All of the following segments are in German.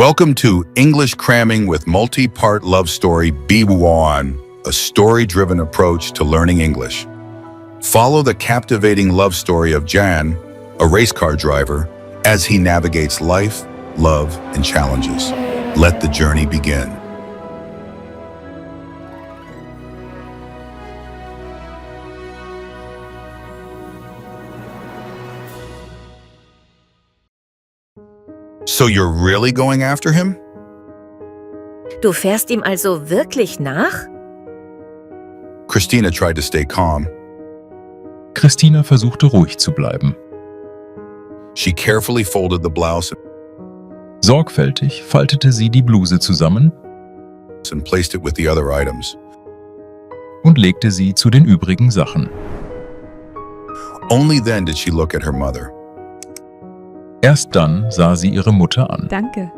Welcome to English Cramming with Multi-Part Love Story B1, a story-driven approach to learning English. Follow the captivating love story of Jan, a race car driver, as he navigates life, love, and challenges. Let the journey begin. So you're really going after him? Du fährst ihm also wirklich nach? Christina tried to stay calm. Christina versuchte ruhig zu bleiben. She carefully folded the blouse Sorgfältig faltete sie die Bluse zusammen and placed it with the other items. und legte sie zu den übrigen Sachen. Only then did she look at her mother. Erst dann sah sie ihre Mutter an. Danke.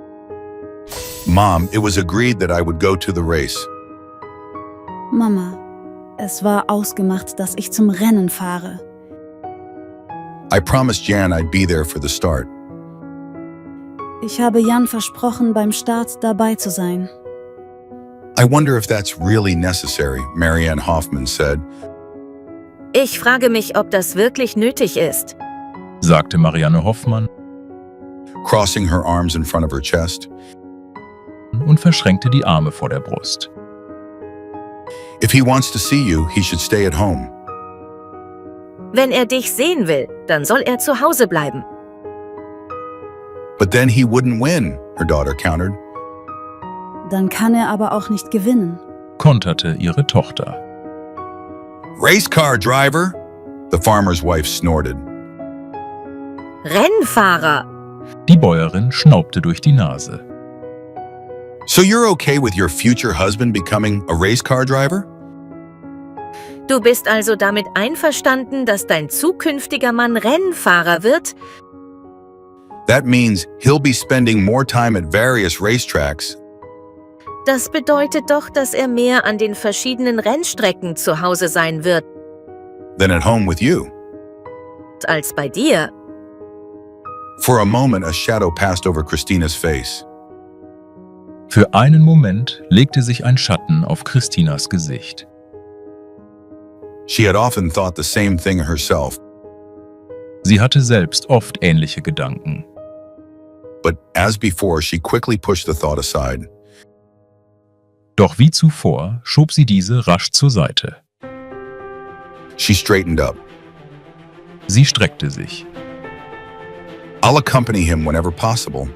Mom, it was agreed that I would go to the race. Mama, es war ausgemacht, dass ich zum Rennen fahre. I promised Jan I'd be there for the start. Ich habe Jan versprochen, beim Start dabei zu sein. I wonder if that's really necessary, Marianne Hoffman said. Ich frage mich, ob das wirklich nötig ist, Sagte Marianne Hoffmann Crossing her arms in front of her chest. und verschränkte die Arme vor der Brust. If he wants to see you, he should stay at home. Wenn er dich sehen will, dann soll er zu Hause bleiben. But then he wouldn't win, her daughter countered. Dann kann er aber auch nicht gewinnen. Konterte ihre Tochter. Race car driver, the farmer's wife snorted. Rennfahrer! Die Bäuerin schnaubte durch die Nase. So you're okay with your future husband becoming a race car driver? Du bist also damit einverstanden, dass dein zukünftiger Mann Rennfahrer wird? That means he'll be spending more time at various racetracks Das bedeutet doch, dass er mehr an den verschiedenen Rennstrecken zu Hause sein wird, than at home with you. als bei dir. For a moment, a shadow passed over Christina's face. Für einen Moment legte sich ein Schatten auf Christinas Gesicht. She had often thought the same thing herself, Sie hatte selbst oft ähnliche Gedanken. but as before, she quickly pushed the thought aside. Doch wie zuvor schob sie diese rasch zur Seite. She straightened up. Sie streckte sich. I'll accompany him whenever possible.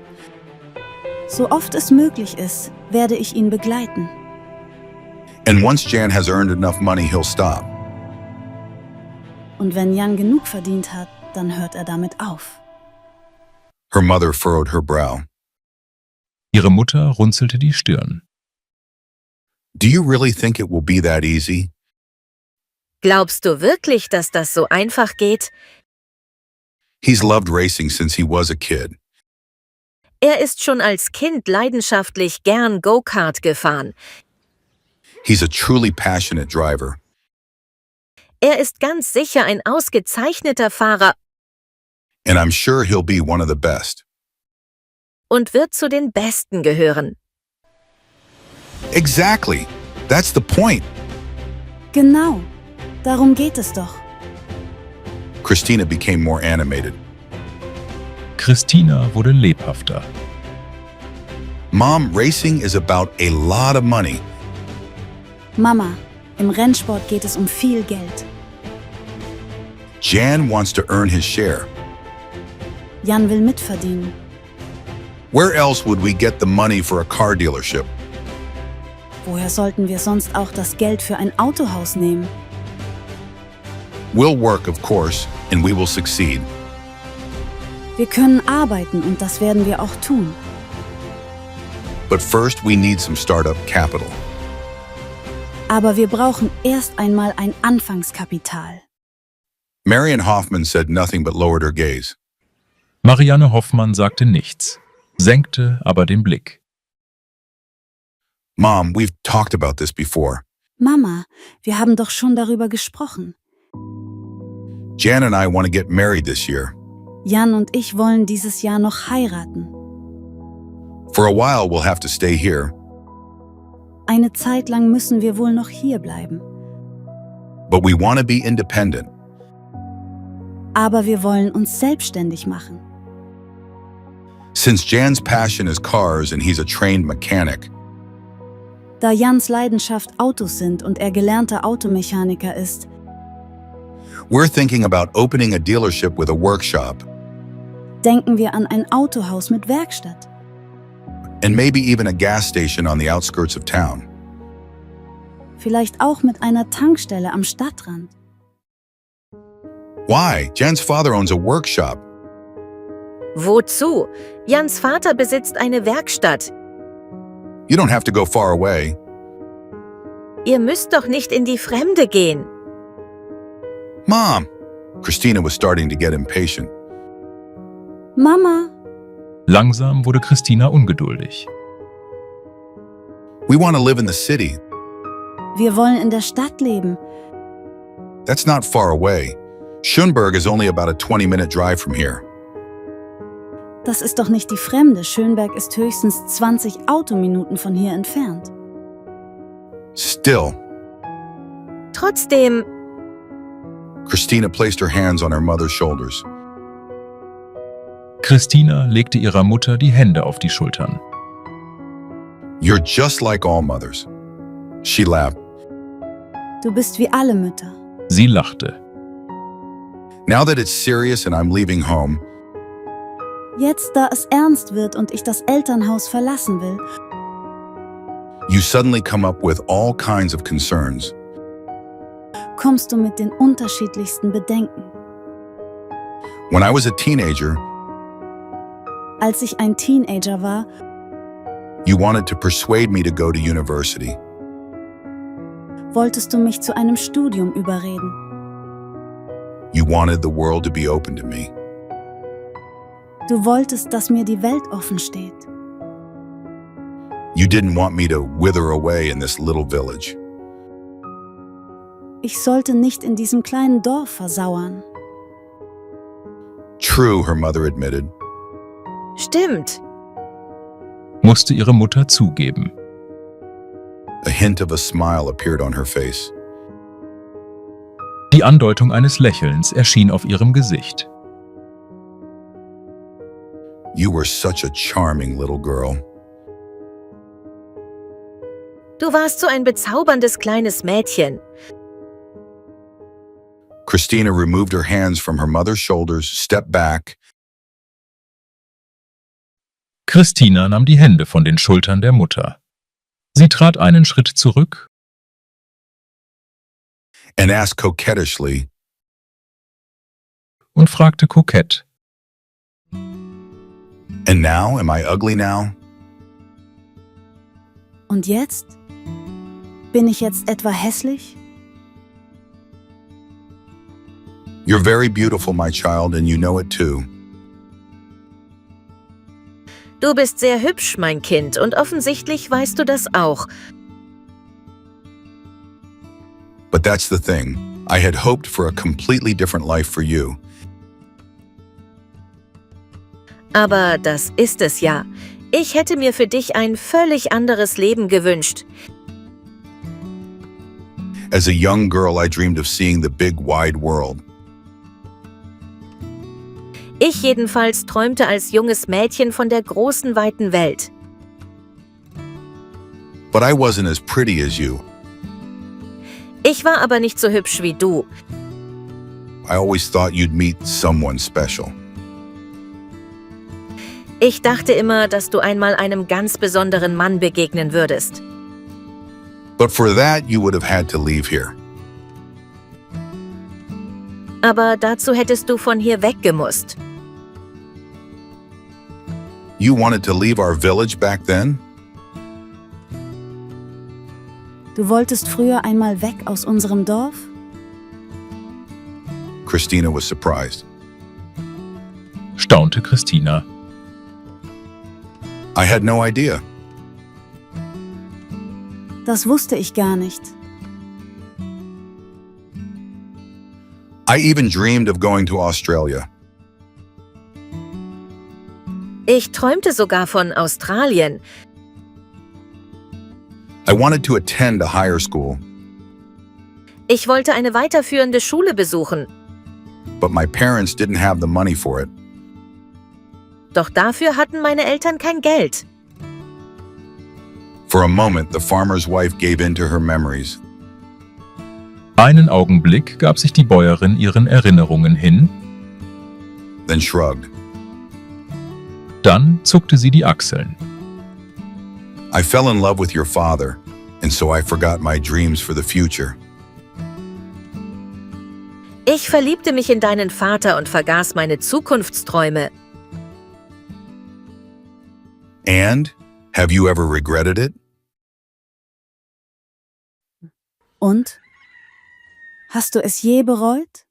So oft es möglich ist, werde ich ihn begleiten. And once Jan has earned enough money, he'll stop. Und wenn Jan genug verdient hat, dann hört er damit auf. Her mother furrowed her brow. Ihre Mutter runzelte die Stirn. Do you really think it will be that easy? Glaubst du wirklich, dass das so einfach geht? He's loved racing since he was a kid. Er ist schon als Kind leidenschaftlich gern Go-Kart gefahren. He's a truly passionate driver. Er ist ganz sicher ein ausgezeichneter Fahrer And I'm sure he'll be one of the best. und wird zu den Besten gehören. Exactly. That's the point. Genau, darum geht es doch. Christina became more animated. Christina wurde lebhafter. Mom, racing is about a lot of money. Mama, im Rennsport geht es um viel Geld. Jan wants to earn his share. Jan will mitverdienen. Where else would we get the money for a car dealership? Woher sollten wir sonst auch das Geld für ein Autohaus nehmen? We'll work, of course, and we will succeed. Wir können arbeiten und das werden wir auch tun. But first, we need some startup capital. Aber wir brauchen erst einmal ein Anfangskapital. Marianne Hoffman said nothing but lowered her gaze. Marianne Hoffmann sagte nichts, senkte aber den Blick. Mom, we've talked about this before. Mama, wir haben doch schon darüber gesprochen. Jan and I want to get married this year. Jan und ich wollen dieses Jahr noch heiraten. For a while, we'll have to stay here, Eine Zeit lang müssen wir wohl noch hier bleiben. but we want to be independent. Aber wir wollen uns selbstständig machen. Since Jan's passion is cars and he's a trained mechanic, Da Jans Leidenschaft Autos sind und er gelernter Automechaniker ist, we're thinking about opening a dealership with a workshop denken wir an ein Autohaus mit Werkstatt. and maybe even a gas station on the outskirts of town. Vielleicht auch mit einer Tankstelle am Stadtrand. Why? Jan's father owns a workshop. Wozu? Jans Vater besitzt eine Werkstatt. You don't have to go far away. Ihr müsst doch nicht in die Fremde gehen. Mom! Christina was starting to get impatient. Mama, Langsam wurde Christina ungeduldig. We want to live in the city. wir wollen in der Stadt leben. That's not far away. Schönberg is only about a 20-minute drive from here. Das ist doch nicht die Fremde. Schönberg ist höchstens 20 Autominuten von hier entfernt. Still, Trotzdem, Christina placed her hands on her mother's shoulders. Christina legte ihrer Mutter die Hände auf die Schultern. You're just like all mothers. She laughed. Du bist wie alle Mütter. Sie lachte. Now that it's serious and I'm leaving home, Jetzt, da es ernst wird und ich das Elternhaus verlassen will, you suddenly come up with all kinds of concerns. kommst du mit den unterschiedlichsten Bedenken. When I was a teenager, Als ich ein Teenager war, you wanted to persuade me to go to university. wolltest du mich zu einem Studium überreden. You wanted the world to be open to me. Du wolltest, dass mir die Welt offen steht. You didn't want me to wither away in this little village. Ich sollte nicht in diesem kleinen Dorf versauern. True, her mother admitted. stimmt. Musste ihre Mutter zugeben. A hint of a smile appeared on her face. Die Andeutung eines Lächelns erschien auf ihrem Gesicht. You were such a charming little girl. Du warst so ein bezauberndes kleines Mädchen. Christina removed her hands from her mother's shoulders, stepped back, Christina nahm die Hände von den Schultern der Mutter. Sie trat einen Schritt zurück and asked coquettishly, und fragte kokett: "And now, am I ugly now?" Und jetzt? Bin ich jetzt etwa hässlich? You're very beautiful, my child, and you know it too. Du bist sehr hübsch, mein Kind, und offensichtlich weißt du das auch. But that's the thing. I had hoped for a completely different life for you. Aber das ist es ja. Ich hätte mir für dich ein völlig anderes Leben gewünscht. As a young girl, I dreamed of seeing the big, wide world. Ich jedenfalls träumte als junges Mädchen von der großen, weiten Welt. But I wasn't as pretty as you. Ich war aber nicht so hübsch wie du. I always thought you'd meet someone special. Ich dachte immer, dass du einmal einem ganz besonderen Mann begegnen würdest. But for that, you would have had to leave here. Aber dazu hättest du von hier weggemusst. You wanted to leave our village back then? Du wolltest früher einmal weg aus unserem Dorf? Christina was surprised. Staunte Christina. I had no idea. Das wusste ich gar nicht. I even dreamed of going to Australia. Ich träumte sogar von Australien. I wanted to attend a higher school, Ich wollte eine weiterführende Schule besuchen. but my parents didn't have the money for it. Doch dafür hatten meine Eltern kein Geld. For a moment, the farmer's wife gave in to her memories. Einen Augenblick gab sich die Bäuerin ihren Erinnerungen hin, Then shrugged. dann zuckte sie die Achseln. I fell in love with your father, and so I forgot my dreams for the future. Ich verliebte mich in deinen Vater und vergaß meine Zukunftsträume. And have you ever regretted it? Und? Hast du es je bereut?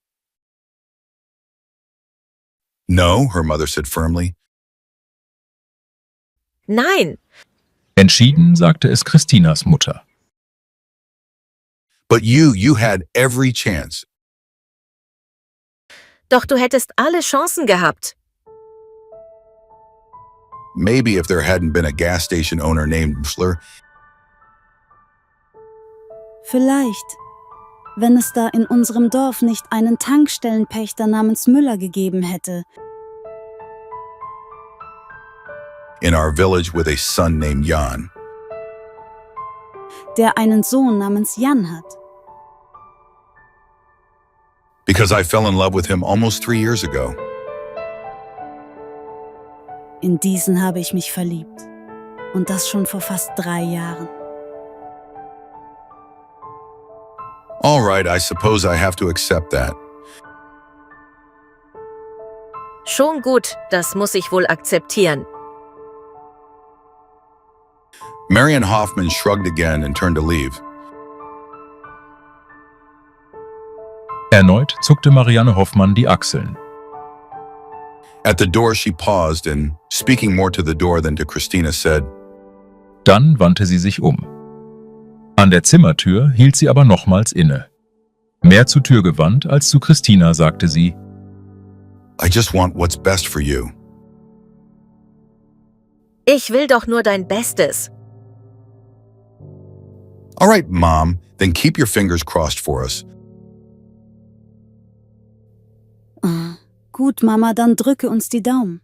No, her mother said firmly. Nein, Entschieden sagte es Christinas Mutter. But you had every chance. doch du hättest alle Chancen gehabt. Maybe if there hadn't been a gas station owner named Mschler, Vielleicht, wenn es da in unserem Dorf nicht einen Tankstellenpächter namens Müller gegeben hätte, in our village with a son named Jan. der einen Sohn namens Jan hat. Because I fell in love with him almost 3 years ago. In diesen habe ich mich verliebt. Und das schon vor fast 3 Jahren. All right, I suppose I have to accept that. Schon gut, das muss ich wohl akzeptieren. Marian Hoffman shrugged again and turned to leave. Erneut zuckte Marianne Hoffmann die Achseln. At the door, she paused and, speaking more to the door than to Christina, said, Dann wandte sie sich um. An der Zimmertür hielt sie aber nochmals inne. Mehr zur Tür gewandt als zu Christina sagte sie, I just want what's best for you. Ich will doch nur dein Bestes. All right, Mom, then keep your fingers crossed for us. Gut, Mama, dann drücke uns die Daumen.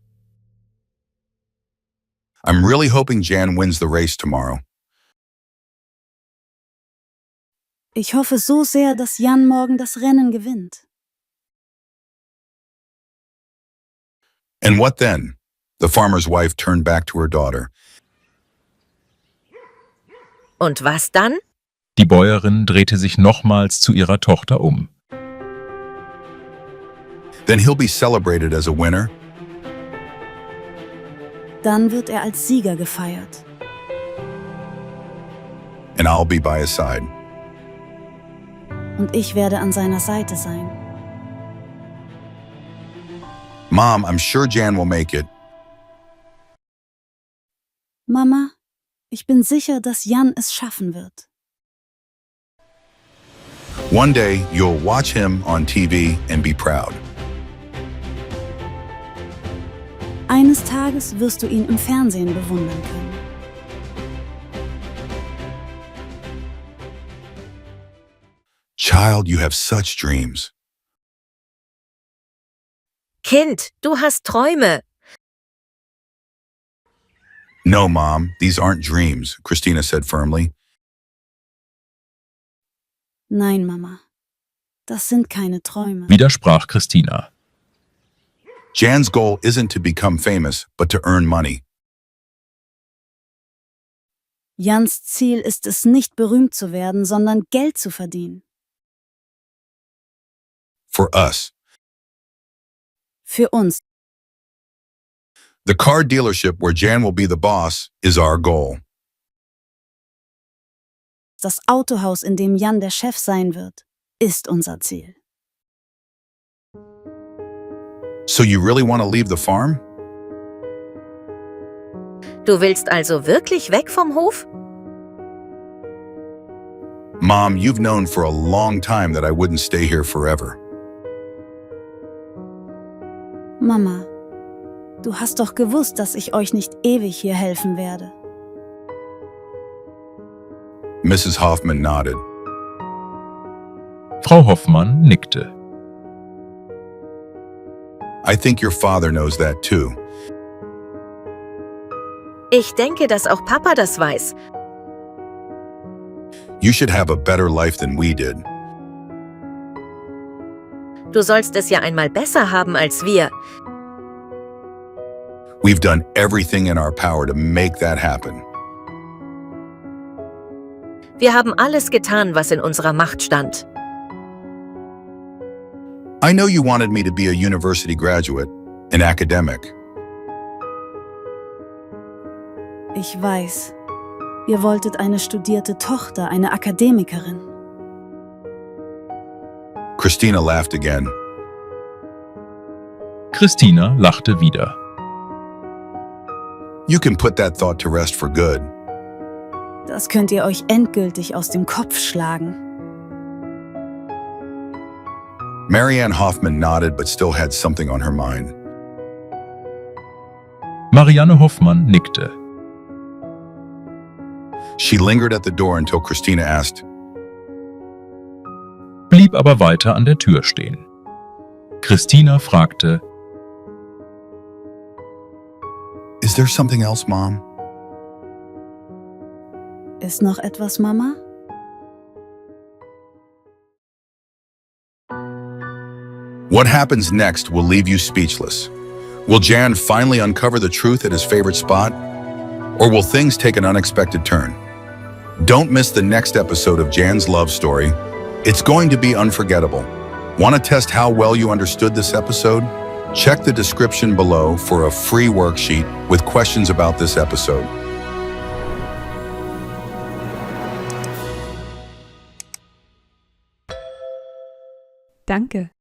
I'm really hoping Jan wins the race tomorrow. Ich hoffe so sehr, dass Jan morgen das Rennen gewinnt. And what then? The farmer's wife turned back to her daughter. Und was dann? Die Bäuerin drehte sich nochmals zu ihrer Tochter um. Then he'll be celebrated as a winner. Dann wird er als Sieger gefeiert. And I'll be by his side. Und ich werde an seiner Seite sein. Mom, I'm sure Jan will make it. Mama, ich bin sicher, dass Jan es schaffen wird. One day, you'll watch him on TV and be proud. Eines Tages wirst du ihn im Fernsehen bewundern können. Child, you have such dreams. Kind, du hast Träume. No, Mom, these aren't dreams, Christina said firmly. Nein, Mama, das sind keine Träume. Widersprach Christina. Jan's goal isn't to become famous, but to earn money. Jans Ziel ist es, nicht berühmt zu werden, sondern Geld zu verdienen. For us. Für uns. The car dealership where Jan will be the boss is our goal. Das Autohaus, in dem Jan der Chef sein wird, ist unser Ziel. So you really want to leave the farm? Du willst also wirklich weg vom Hof? Mom, you've known for a long time that I wouldn't stay here forever. Mama, Du hast doch gewusst, dass ich euch nicht ewig hier helfen werde. Mrs. Hoffman nodded. Frau Hoffmann nickte. I think your father knows that too. Ich denke, dass auch Papa das weiß. You should have a better life than we did. Du sollst es ja einmal besser haben als wir. We've done everything in our power to make that happen. Wir haben alles getan, was in unserer Macht stand. I know you wanted me to be a university graduate, an academic. Ich weiß. Ihr wolltet eine studierte Tochter, eine Akademikerin. Christina laughed again. Christina lachte wieder. You can put that thought to rest for good. Das könnt ihr euch endgültig aus dem Kopf schlagen. Marianne Hoffman nodded but still had something on her mind. Marianne Hoffmann nickte. She lingered at the door until Christina asked, Blieb aber weiter an der Tür stehen. Christina fragte, Is there something else, Mom? Ist noch etwas, Mama? What happens next will leave you speechless. Will Jan finally uncover the truth at his favorite spot? Or will things take an unexpected turn? Don't miss the next episode of Jan's love story. It's going to be unforgettable. Want to test how well you understood this episode? Check the description below for a free worksheet with questions about this episode. Danke.